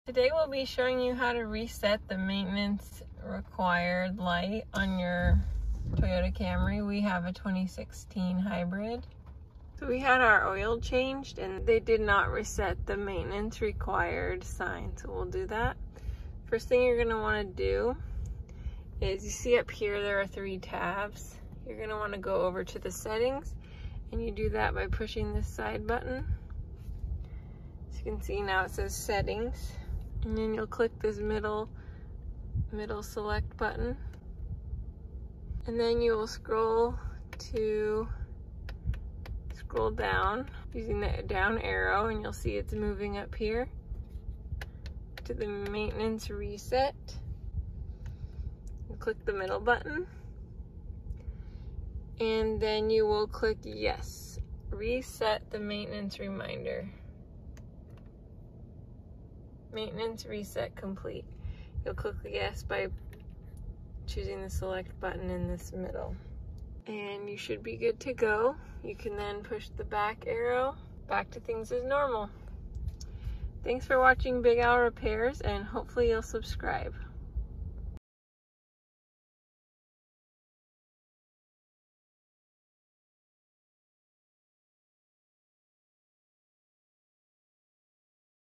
Today we'll be showing you how to reset the maintenance required light on your Toyota Camry. We have a 2016 hybrid. So we had our oil changed and they did not reset the maintenance required sign. So we'll do that. First thing you're gonna wanna do is, you see up here there are 3 tabs. You're gonna wanna go over to the settings, and you do that by pushing this side button. As you can see now it says settings. And then you'll click this middle select button. And then you will scroll down using the down arrow, and you'll see it's moving up here to the maintenance reset. You click the middle button. And then you will click yes. Reset the maintenance reminder. Maintenance reset complete. You'll click yes by choosing the select button in this middle. And you should be good to go. You can then push the back arrow back to things as normal. Thanks for watching Big Al Repairs, and hopefully you'll subscribe.